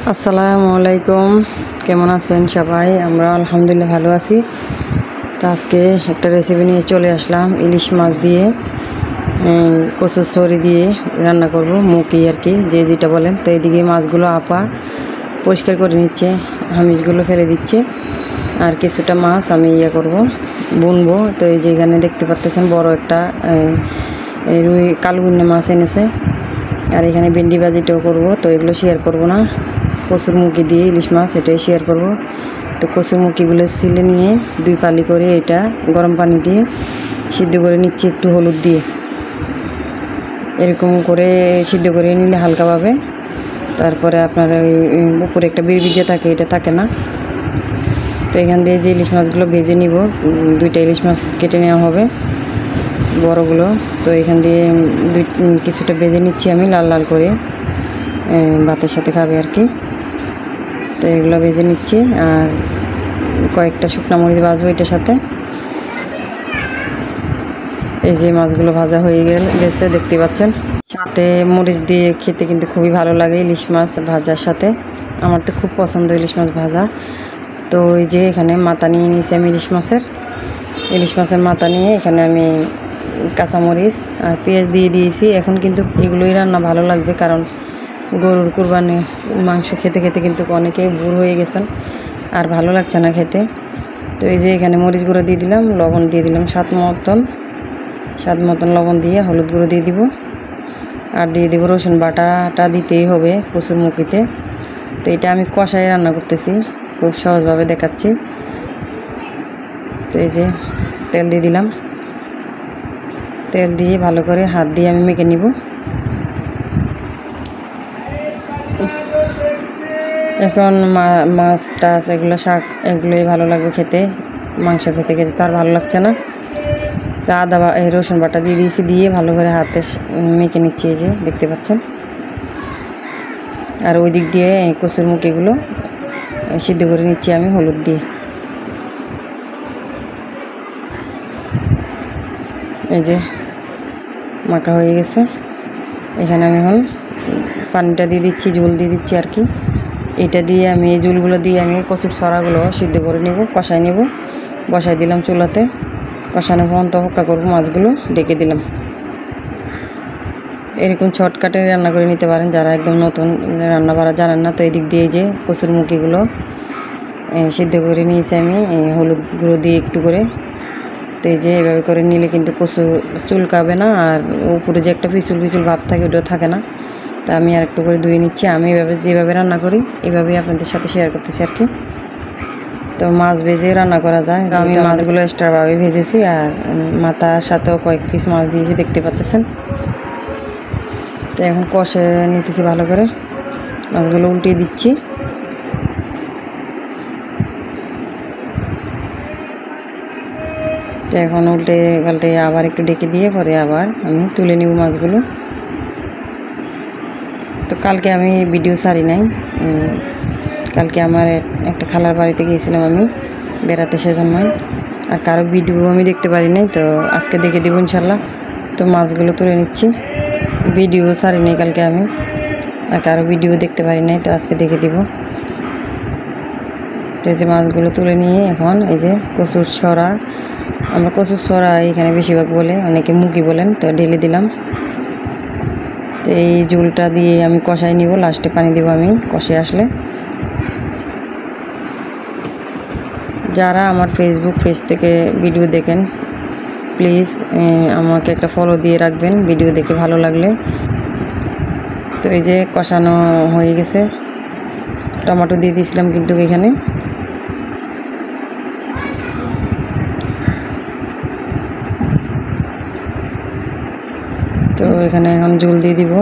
আসসালামু আলাইকুম, কেমন আছেন সবাই? আমরা আলহামদুলিল্লাহ ভালো আছি। তো আজকে একটা রেসিপি নিয়ে চলে আসলাম। ইলিশ মাছ দিয়ে কচুর ছড়ি দিয়ে রান্না করব, মুখি আর কি, যে যেটা বলেন। তো এইদিকে মাছগুলো আপা পরিষ্কার করে নিচ্ছে, হামিজগুলো ফেলে দিচ্ছে। আর কিছুটা মাছ আমি করব, বুনবো। তো এই যে এখানে দেখতে পাচ্ছেন বড় একটা রুই কালগুন্নে মাছ এনেছে। আর এখানে ভেন্ডি ভাজিটাও করব, তো এগুলো শেয়ার করব না। কচুর মুখি দিয়ে ইলিশ মাছ এটাই শেয়ার করব। তো কচুর মুখিগুলো ছিলে নিয়ে 2 পালি করে এটা গরম পানি দিয়ে সিদ্ধ করে নিচ্ছি, একটু হলুদ দিয়ে। এরকম করে সিদ্ধ করে নিলে হালকাভাবে, তারপরে আপনার ওই উপরে একটা বিরবিজে থাকে, এটা থাকে না। তো এখান দিয়ে যে ইলিশ মাছগুলো ভেজে নিব, 2টা ইলিশ মাছ কেটে নেওয়া হবে বড়গুলো। তো এখান দিয়ে কিছুটা ভেজে নিচ্ছি আমি লাল লাল করে, ভাতের সাথে খাবে আর কি। তো এগুলো ভেজে নিচ্ছি, আর কয়েকটা শুকনো মরিচ ভাজবো এটার সাথে। এই যে মাছগুলো ভাজা হয়ে গেছে দেখতে পাচ্ছেন। সাথে মরিচ দিয়ে খেতে কিন্তু খুবই ভালো লাগে ইলিশ মাছ ভাজার সাথে। আমার তো খুব পছন্দ ইলিশ মাছ ভাজা। তো এই যে এখানে মাথা নিয়ে নিয়েছি আমি ইলিশ মাছের মাথা নিয়ে এখানে আমি কাঁচামরিচ আর পেঁয়াজ দিয়ে দিয়েছি। এখন কিন্তু এগুলোই রান্না ভালো লাগবে, কারণ গরুর কুরবানি মাংস খেতে খেতে কিন্তু অনেকেই বুড়ো হয়ে গেছেন, আর ভালো লাগছে না খেতে। তো এই যে এখানে মরিচ গুঁড়ো দিয়ে দিলাম, লবণ দিয়ে দিলাম স্বাদ মতন লবণ দিয়ে, হলুদ গুঁড়ো দিয়ে দিব, আর দিয়ে দিব রসুন বাটাটা দিতেই হবে কচুর মুখিতে। তো এটা আমি কষাই রান্না করতেছি, খুব সহজভাবে দেখাচ্ছি। তো এই যে তেল দিয়ে দিলাম, তেল দিয়ে ভালো করে হাত দিয়ে আমি মেখে নিব। এখন মাছ টাছ এগুলো শাক এগুলোই ভালো লাগবে খেতে, মাংস খেতে খেতে তো আর ভালো লাগছে না। তো আদা রসুন বাটা দিয়ে দিয়েছি, দিয়ে ভালো করে হাতে মেখে নিচ্ছি, এই যে দেখতে পাচ্ছেন। আর ওই দিক দিয়ে কচুর মুখিগুলো সিদ্ধ করে নিচ্ছি আমি হলুদ দিয়ে। এই যে মাখা হয়ে গেছে। এখানে আমি এখন পানিটা দিয়ে দিচ্ছি, ঝোল দিয়ে দিচ্ছি আর কি। এটা দিয়ে আমি এই ঝোলগুলো দিয়ে আমি কচুর ছড়াগুলো সিদ্ধ করে নেব, কষাই নেব। বসাই দিলাম চুলাতে, কষানো পর্যন্ত অপেক্ষা করবো। মাছগুলো ডেকে দিলাম। এরকম শর্টকাটে রান্না করে নিতে পারেন যারা একদম নতুন রান্না বাড়া জানেন না। তো এই দিক দিয়ে যে কচুর মুখিগুলো সিদ্ধ করে নিয়েছি আমি হলুদ গুঁড়ো দিয়ে একটু করে। তো এই যে এভাবে করে নিলে কিন্তু কচু চুলকাবে না, আর উপরে যে একটা পিছুল ভাব থাকে ওটাও থাকে না। তা আমি আর একটু করে ধুয়ে নিচ্ছি। আমি যেভাবে রান্না করি এভাবেই আপনাদের সাথে শেয়ার করতেছি আর কি। তো মাছ ভেজে রান্না করা যায়। আমি মাছগুলো এক্সট্রাভাবে ভেজেছি, আর মাথার সাথেও কয়েক পিস মাছ দিয়েছি দেখতে পাচ্ছেন। তো এখন কষে নিতেছি ভালো করে, মাছগুলো উল্টিয়ে দিচ্ছি। তো এখন উল্টে পাল্টে আবার একটু ডেকে দিয়ে পরে আবার আমি তুলে নিব মাছগুলো। তো কালকে আমি ভিডিও ছাড়ি নাই, কালকে আমার একটা খালার বাড়িতে গিয়েছিলাম আমি বেড়াতে, সেজন্য আর কারো ভিডিও আমি দেখতে পারি নাই। তো আজকে দেখে দেবো ইনশাল্লাহ। তো মাছগুলো তুলে নিচ্ছি, ভিডিও ছাড়ি নাই কালকে আমি, আর কারো ভিডিও দেখতে পারি নাই, তো আজকে দেখে দেব। তো এই যে মাছগুলো তুলে নিয়ে এখন এই যে কচুর ছড়া, আমরা কচুর ছড়া এখানে বেশিরভাগ বলে, অনেকে মুখি বলেন, তো ঢেলে দিলাম। তো এই ঝোলটা দিয়ে আমি কষাই নিব, লাস্টে পানি দেবো আমি কষে আসলে। যারা আমার ফেসবুক পেজ থেকে ভিডিও দেখেন প্লিজ আমাকে একটা ফলো দিয়ে রাখবেন ভিডিও দেখে ভালো লাগলে। তো এই যে কষানো হয়ে গেছে, টমেটো দিয়ে দিয়েছিলাম কিন্তু এখানে। তো এখানে এখন ঝোল দিয়ে দিব।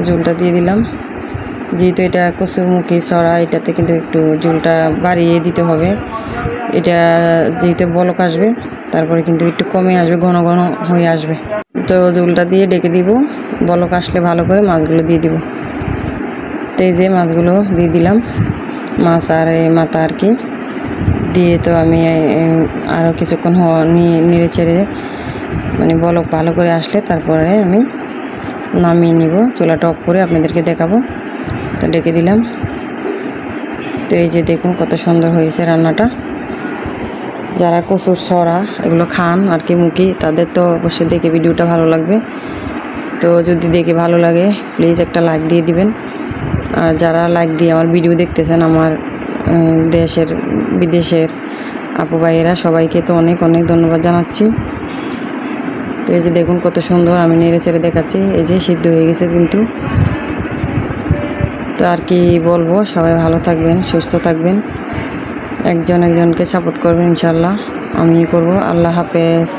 ঝোলটা দিয়ে দিলাম, যেহেতু এটা কচুর মুখি ছড়া, এটাতে কিন্তু একটু ঝোলটা বাড়িয়ে দিতে হবে। এটা যেহেতু বলক আসবে, তারপরে কিন্তু একটু কমে আসবে, ঘন ঘন হয়ে আসবে। তো ঝোলটা দিয়ে ডেকে দিব, বলক আসলে ভালো করে মাছগুলো দিয়ে দিব। তো এই যে মাছগুলো দিয়ে দিলাম, মাছ আর মাথা আর কি দিয়ে। তো আমি আরও কিছুক্ষণ নেড়ে চেড়ে মানে বলক ভালো করে আসলে তারপরে আমি নামিয়ে নিব, চুলাটা অফ করে আপনাদেরকে দেখাবো। তো ডেকে দিলাম। তো এই যে দেখুন কত সুন্দর হয়েছে রান্নাটা। যারা কচুর ছড়া এগুলো খান আর কি মুখি, তাদের তো অবশ্যই দেখে ভিডিওটা ভালো লাগবে। তো যদি দেখে ভালো লাগে প্লিজ একটা লাইক দিয়ে দিবেন। আর যারা লাইক দিয়ে আমার ভিডিও দেখতেছেন, আমার দেশের বিদেশের আপু ভাইয়েরা সবাইকে তো অনেক অনেক ধন্যবাদ জানাচ্ছি। তো এই যে দেখুন কত সুন্দর আমি নেড়ে ছেড়ে দেখাচ্ছি, এই যে সিদ্ধ হয়ে গেছে কিন্তু। তো আর কি বলবো, সবাই ভালো থাকবেন, সুস্থ থাকবেন, একজন একজনকে সাপোর্ট করবেন ইনশাল্লাহ। আমি করব। আল্লাহ হাফেজ।